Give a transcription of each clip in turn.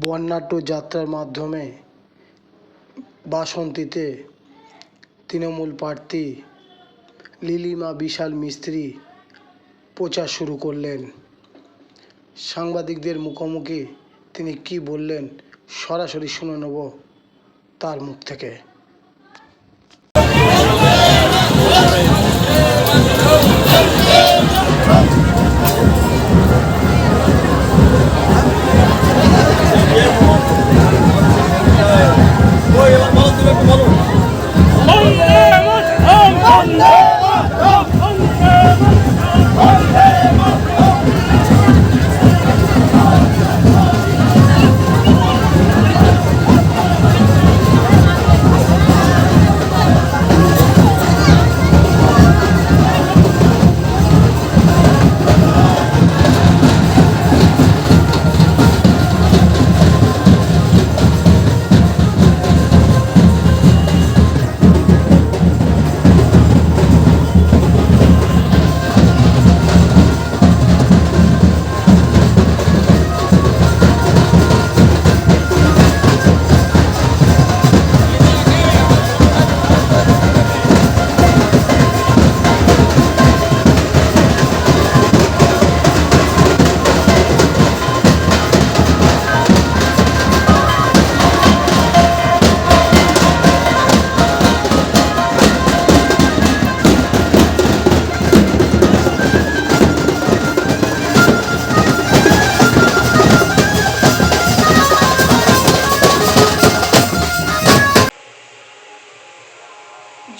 বর্ণাঢ্য যাত্রার মাধ্যমে বাসন্তীতে তৃণমূল প্রার্থী লিলিমা বিশাল মিস্ত্রি প্রচার শুরু করলেন। সাংবাদিকদের মুখোমুখি তিনি কি বললেন সরাসরি শুনে নেব তার মুখ থেকে।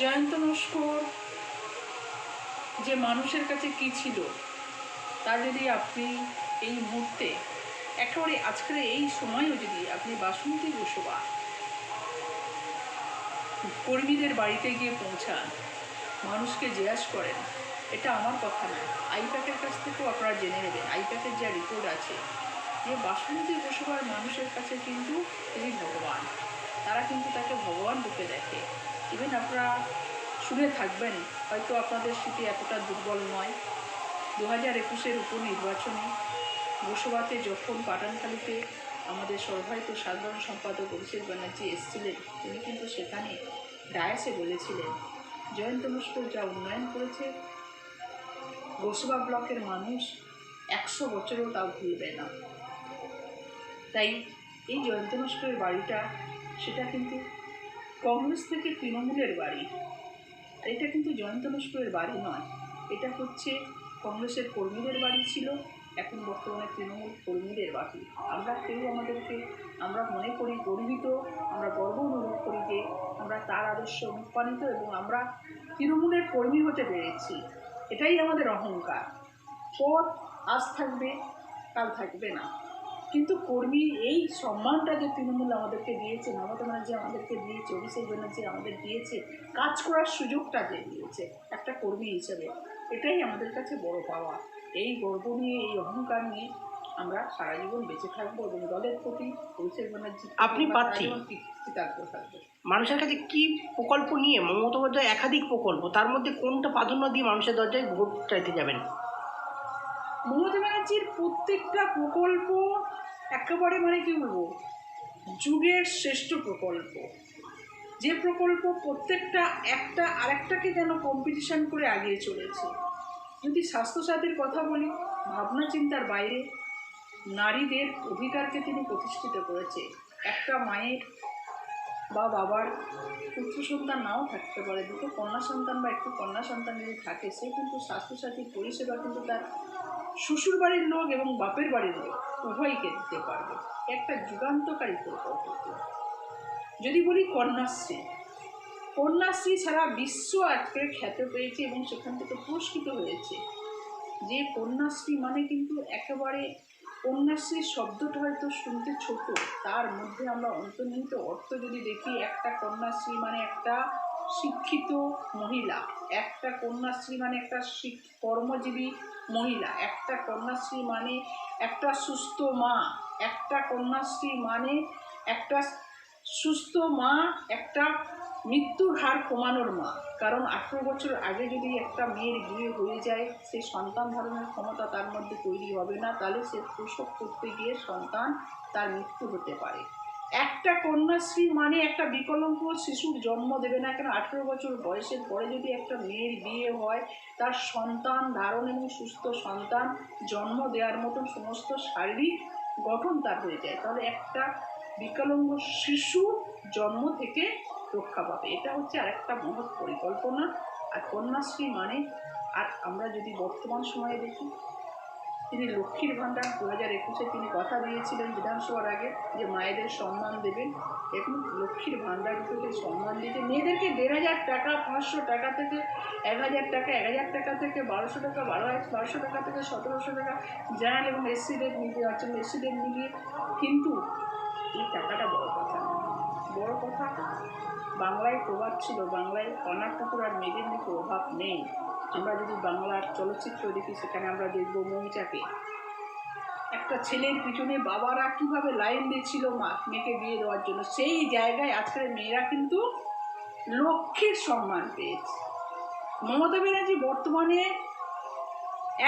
জয়ন্ত নস্কর যে মানুষের কাছে কি ছিল তা যদি আপনি এই মুহূর্তে একেবারে আজকের এই সময়ও যদি আপনি বাসন্তী বসুবা কর্মীদের বাড়িতে গিয়ে পৌঁছান, মানুষকে জিজ্ঞাসা করেন, এটা আমার কথা নয়, আইপ্যাকের কাছ থেকেও আপনারা জেনে নেবেন, আইপ্যাকের যা রিপোর্ট আছে যে বাসন্তী বসুবার মানুষের কাছে কিন্তু তিনি ভগবান, তারা কিন্তু তাকে ভগবান রূপে দেখে। ইভেন আপনারা শুনে থাকবেন, হয়তো আপনাদের স্মৃতি এতটা দুর্বল নয়, 2021-এর উপনির্বাচনে বসুবাতে যখন পাঠানখালীতে আমাদের সর্বায়িত সাধারণ সম্পাদক অভিষেক ব্যানার্জি এসেছিলেন, তিনি কিন্তু সেখানে ডায়াসে বলেছিলেন জয়ন্ত নস্কর যা উন্নয়ন করেছে বসুবা ব্লকের মানুষ 100 বছরেও তাও ভুলবে না। তাই এই জয়ন্ত নস্করের বাড়িটা সেটা কিন্তু কংগ্রেস থেকে তৃণমূলের বাড়ি, আর এটা কিন্তু জয়ন্ত নস্করের বাড়ি নয়, এটা হচ্ছে কংগ্রেসের কর্মীদের বাড়ি ছিল, এখন বর্তমানে তৃণমূল কর্মীদের বাড়ি। আমরা কেউ আমরা মনে করি গর্বিত, আমরা গর্ব অনুভব করি যে আমরা তার আদর্শে অনুপ্রাণিত এবং আমরা তৃণমূলের কর্মী হতে পেরেছি, এটাই আমাদের অহংকার। পথ আজ থাকবে কাল থাকবে না, কিন্তু কর্মী এই সম্মানটা যে তৃণমূল আমাদেরকে দিয়েছে, মমতা ব্যানার্জি আমাদেরকে দিয়েছে, অভিষেক ব্যানার্জি আমাদের দিয়েছে, কাজ করার সুযোগটা যে দিয়েছে একটা কর্মী হিসেবে, এটাই আমাদের কাছে বড় পাওয়া। এই গর্ব নিয়ে, এই অহংকার নিয়ে আমরা সারা জীবন বেঁচে থাকবো এবং দলের প্রতি অভিষেক ব্যানার্জি আপনি প্রার্থী কৃতজ্ঞ থাকবো। মানুষের কাছে কি প্রকল্প নিয়ে, মমতা বন্দ্যোপাধ্যায় একাধিক প্রকল্প, তার মধ্যে কোনটা প্রাধান্য দিয়ে মানুষের দরজায় ভোট চাইতে যাবেন? মমতা ব্যানার্জির প্রত্যেকটা প্রকল্প একেবারে কি বলবো, যুগের শ্রেষ্ঠ প্রকল্প, যে প্রকল্প প্রত্যেকটা একটা আরেকটাকে যেন কম্পিটিশন করে এগিয়ে চলেছে। যদি স্বাস্থ্যসাথীর কথা বলি, ভাবনা চিন্তার বাইরে নারীদের অধিকারকে তিনি প্রতিষ্ঠিত করেছে। একটা মায়ের বা বাবার পুত্র সন্তান নাও থাকতে পারে, দুটো কন্যা সন্তান বা একটু কন্যা সন্তান যদি থাকে, সে কিন্তু স্বাস্থ্যসাথীর পরিষেবা কিন্তু তার শ্বশুর বাড়ির লোক এবং বাপের বাড়ির লোক উভয়কে দিতে পারবে। একটা যুগান্তকারী প্রকল্প। যদি বলি কন্যাশ্রী, কন্যাশ্রী সারা বিশ্ব আজকে খ্যাত পেয়েছে এবং সেখান থেকে পুরস্কৃত হয়েছে। যে কন্যাশ্রী কিন্তু একেবারে, কন্যাশ্রী শব্দটা হয়তো শুনতে ছোট, তার মধ্যে আমরা অন্তর্নিহিত অর্থ যদি দেখি, একটা কন্যাশ্রী একটা শিক্ষিত মহিলা, একটা কন্যাশ্রী একটা কর্মজীবী মহিলা, একটা কন্যাশ্রী একটা সুস্থ মা, একটা কন্যাশ্রী একটা সুস্থ মা, একটা মৃত্যুর হার কমানোর মা। কারণ 18 বছর আগে যদি একটা মেয়ের বিয়ে হয়ে যায়, সেই সন্তান ধারণের ক্ষমতা তার মধ্যে তৈরি হবে না, তাহলে সে প্রসব করতে গিয়ে সন্তান তার মৃত্যু হতে পারে। একটা কন্যাশ্রী মানে একটা বিকলাঙ্গ শিশুর জন্ম দেবে না, কেন 18 বছর বয়সের পরে যদি একটা মেয়ের বিয়ে হয়, তার সন্তান ধারণ এবং সুস্থ সন্তান জন্ম দেওয়ার মতন সমস্ত শারীরিক গঠন তার হয়ে যায়, তাহলে একটা বিকলাঙ্গ শিশু জন্ম থেকে রক্ষা পাবে। এটা হচ্ছে আরেকটা মহৎ পরিকল্পনা। আর কন্যাশ্রী মানে, আর আমরা যদি বর্তমান সময়ে দেখি, তিনি লক্ষ্মীর ভাণ্ডার 2021-এ তিনি কথা দিয়েছিলেন বিধানসভার আগে যে মায়েদের সম্মান দেবেন। এখন লক্ষ্মীর ভাণ্ডার থেকে সম্মান দিতে মেয়েদেরকে 1,500 টাকা, 500 টাকা থেকে 1,000 টাকা, 1,000 টাকা থেকে 1,200 টাকা, 1,200 টাকা থেকে 1,700 টাকা, জেনারেল এবং এসসিদের মিলিয়ে আছে, এসসিদের মিলিয়ে। কিন্তু এই টাকাটা বড় কথা না। বড় কথা, বাংলায় প্রবাদ ছিল, বাংলায় কণার পুকুর আর মেঘের মতো অভাব নেই। আমরা যদি বাংলার চলচ্চিত্র দেখি, সেখানে আমরা দেখব মৌচাকে একটা ছেলের পিছনে বাবারা কিভাবে লাইন দিয়েছিল মেয়েকে বিয়ে দেওয়ার জন্য। সেই জায়গায় আজকের মেয়েরা কিন্তু লক্ষ্মীর সম্মান পেয়েছে। মমতা ব্যানার্জি বর্তমানে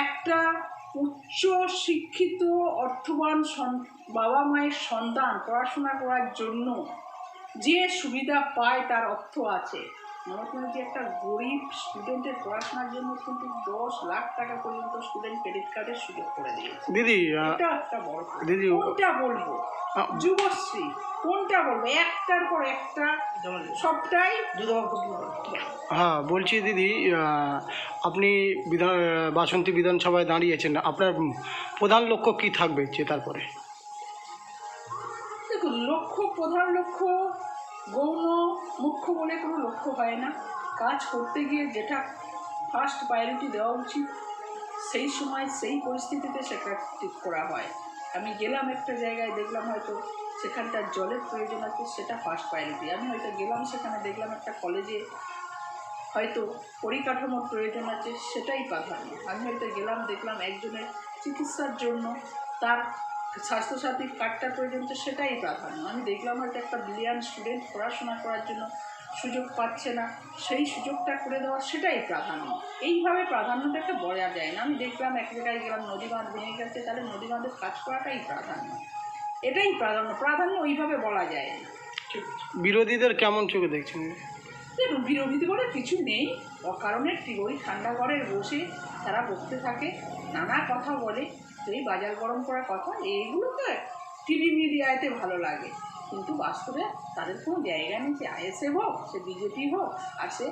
একটা উচ্চ শিক্ষিত অর্থবান বাবা মায়ের সন্তান পড়াশোনা করার জন্য যে সুবিধা পায় তার অর্থ আছে। মমতা ব্যানার্জি একটা গরিব স্টুডেন্টের পড়াশোনার জন্য কিন্তু 10 লাখ টাকা পর্যন্ত স্টুডেন্ট ক্রেডিট কার্ডের সুযোগ করে দিয়েছে। দিদি এটা একটা বড় দিদি কোনটা বলবো, যুবশ্রী কোনটা বলবো, একটার পর একটা সবটাই। হ্যাঁ বলছি দিদি, আপনি বাসন্তী বিধানসভায় দাঁড়িয়েছেন, আপনার প্রধান লক্ষ্য কি থাকবে জেতার পরে? দেখুন, প্রধান লক্ষ্য গৌণ মুখ্য বলে কোনো লক্ষ্য হয় না। কাজ করতে গিয়ে যেটা ফার্স্ট প্রায়োরিটি দেওয়া উচিত, সেই সময় সেই পরিস্থিতিতে সেটা ঠিক করা হয়। আমি গেলাম একটা জায়গায়, দেখলাম হয়তো সেখানটার জলের প্রয়োজন আছে, সেটা ফার্স্ট প্রায়োরিটি। আমি হয়তো গেলাম সেখানে, দেখলাম একটা কলেজে হয়তো পরিকাঠামোর প্রয়োজন আছে, সেটাই প্রাধান্য। আমি হয়তো গেলাম, দেখলাম একজনের চিকিৎসার জন্য তার স্বাস্থ্যসাথী কার্ডটার প্রয়োজন হচ্ছে, সেটাই প্রাধান্য। আমি দেখলাম হয়তো একটা ব্রিলিয়ান্ট স্টুডেন্ট পড়াশোনা করার জন্য সুযোগ পাচ্ছে না, সেই সুযোগটা করে দেওয়া, সেটাই প্রাধান্য। এইভাবে প্রাধান্যটা একটা বলা যায় না। আমি দেখলাম এক জায়গায় গেলাম, নদী বাঁধ ভেঙে গেছে, তাহলে নদী বাঁধের কাজ করাটাই প্রাধান্য, এটাই প্রাধান্য। প্রাধান্য ওইভাবে বলা যায় না। বিরোধীদের কেমন চোখে দেখছেন? দেখুন, বিরোধী বলে কিছু নেই। অকারণে ওই ঠান্ডা ঘরে বসে তারা বসতে থাকে, নানা কথা বলে, এই বাজার গরম করার কথা, এইগুলো তো টিভি মিডিয়াতে ভালো লাগে, কিন্তু বাস্তবে তাদের কোনো জায়গা নেই। সে আইএসএফ হোক, সে বিজেপি হোক, আর সে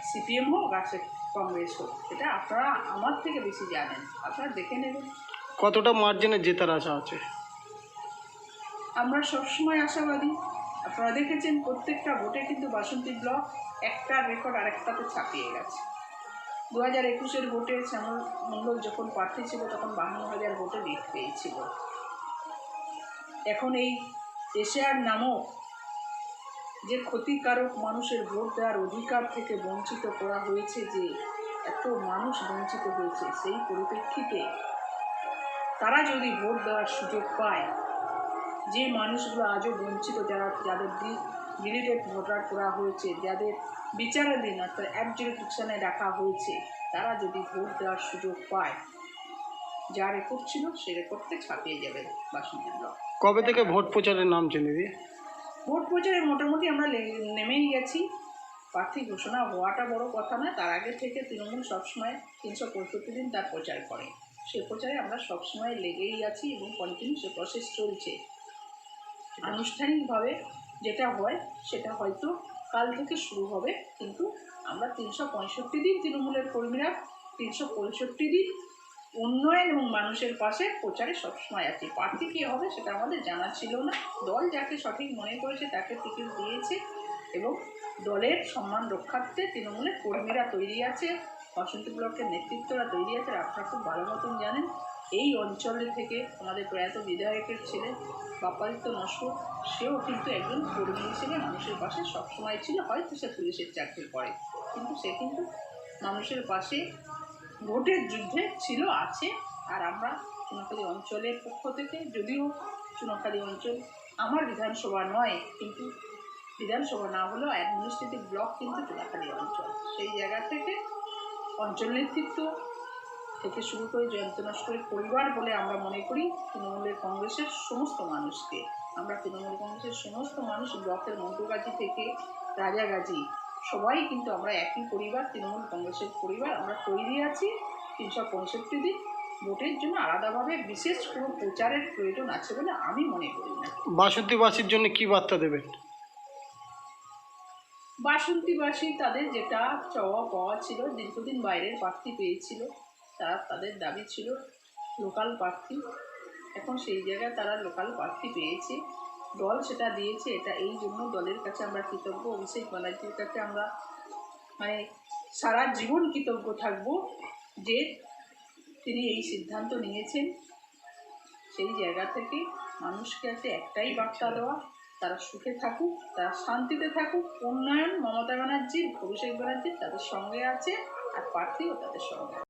সিপিএম হোক, আর সে কংগ্রেস হোক, এটা আপনারা আমার থেকে বেশি জানেন, আপনারা দেখে নেবেন। কতটা মার্জিনে জেতার আশা আছে? আমরা সবসময় আশাবাদী। আপনারা দেখেছেন প্রত্যেকটা ভোটে কিন্তু বাসন্তী ব্লক একটা রেকর্ড আরেকটাতে ছাপিয়ে গেছে। 2021-এর ভোটে শ্যামল মণ্ডল যখন প্রার্থী ছিল, তখন 52,000 ভোটে লিড পেয়েছিল। এখন এই এশিয়ার নামক যে ক্ষতিকারক মানুষের ভোট দেওয়ার অধিকার থেকে বঞ্চিত করা হয়েছে, যে এত মানুষ বঞ্চিত হয়েছে, সেই পরিপ্রেক্ষিতে তারা যদি ভোট দেওয়ার সুযোগ পায়, যে মানুষগুলো আজও বঞ্চিত, যাদের ডিলিটেড ভোটার করা হয়েছে, যাদের বিচারাধীন অর্থাৎ অ্যাবজুডিকশনে রাখা হয়েছে, তারা যদি ভোট দেওয়ার সুযোগ পায়, যা রেকর্ড ছিল সে রেকর্ডকে ছাপিয়ে যাবে বাসন্তী ব্লক। কবে থেকে ভোট প্রচারের নামছেন দিদি? ভোট প্রচারে মোটামুটি আমরা নেমেই গেছি। প্রার্থী ঘোষণা হওয়াটা বড় কথা না, তার আগে থেকে তৃণমূল সবসময় 365 দিন তার প্রচার করে। সে প্রচারে আমরা সবসময় লেগেই আছি এবং কন্টিনিউ সে প্রসেস চলছে। আনুষ্ঠানিকভাবে যেটা হয় সেটা হয়তো কাল থেকে শুরু হবে, কিন্তু আমরা 365 দিন তৃণমূলের কর্মীরা 365 দিন উন্নয়ন এবং মানুষের পাশে প্রচারে সবসময় আছি। প্রার্থী কী হবে সেটা আমাদের জানা ছিল না। দল যাকে সঠিক মনে করেছে তাকে টিকিট দিয়েছে এবং দলের সম্মান রক্ষার্থে তৃণমূলের কর্মীরা তৈরি আছে, বাসন্তী ব্লকের নেতৃত্বরা তৈরি আছে। আপনারা খুব ভালো মতন জানেন, এই অঞ্চলে থেকে আমাদের প্রয়াত বিধায়কের ছেলে বাপ্পাদিত্য নস্কর, সেও কিন্তু একজন কর্মী হিসেবে মানুষের পাশে সবসময় ছিল। হয়তো সে পুলিশের চাকরি করে, কিন্তু সে কিন্তু মানুষের পাশে ভোটের যুদ্ধে ছিল, আছে। আর আমরা চুনাখালী অঞ্চলের পক্ষ থেকে, যদিও চুনাখালী অঞ্চল আমার বিধানসভা নয়, কিন্তু বিধানসভা না হলেও অ্যাডমিনিস্ট্রেটিভ ব্লক কিন্তু কোলাখালী অঞ্চল। সেই জায়গা থেকে অঞ্চল নেতৃত্ব থেকে শুরু করে জয়ন্ত নস্করের পরিবার বলে আমরা মনে করি তৃণমূলের কংগ্রেসের সমস্ত মানুষকে। আমরা তৃণমূল কংগ্রেসের সমস্ত মানুষ, ব্লকের মন্টুগাছি থেকে রাজাগাছি, সবাই কিন্তু আমরা একই পরিবার, তৃণমূল কংগ্রেসের পরিবার। আমরা তৈরি আছি 365 দিন ভোটের জন্য। আলাদাভাবে বিশেষ কোনো প্রচারের প্রয়োজন আছে বলে আমি মনে করি না। বাসন্তীবাসীর জন্য কি বার্তা দেবেন? বাসন্তীবাসী তাদের যেটা চাওয়া পাওয়া ছিল, দীর্ঘদিন বাইরের প্রার্থী পেয়েছিল, তাদের দাবি ছিল লোকাল প্রার্থী। এখন সেই জায়গায় তারা লোকাল প্রার্থী পেয়েছে, দল সেটা দিয়েছে। এটা এই জন্য দলের কাছে আমরা কৃতজ্ঞ। অভিষেক ব্যানার্জির কাছে আমরা মানে সারা জীবন কৃতজ্ঞ থাকব যে তিনি এই সিদ্ধান্ত নিয়েছেন। সেই জায়গা থেকে মানুষকে আছে একটাই বার্তা দেওয়া, তারা সুখে থাকুক, তারা শান্তিতে থাকুক। উন্নয়ন মমতা ব্যানার্জির, অভিষেক ব্যানার্জির তাদের সঙ্গে আছে, আর প্রার্থীও তাদের সঙ্গে।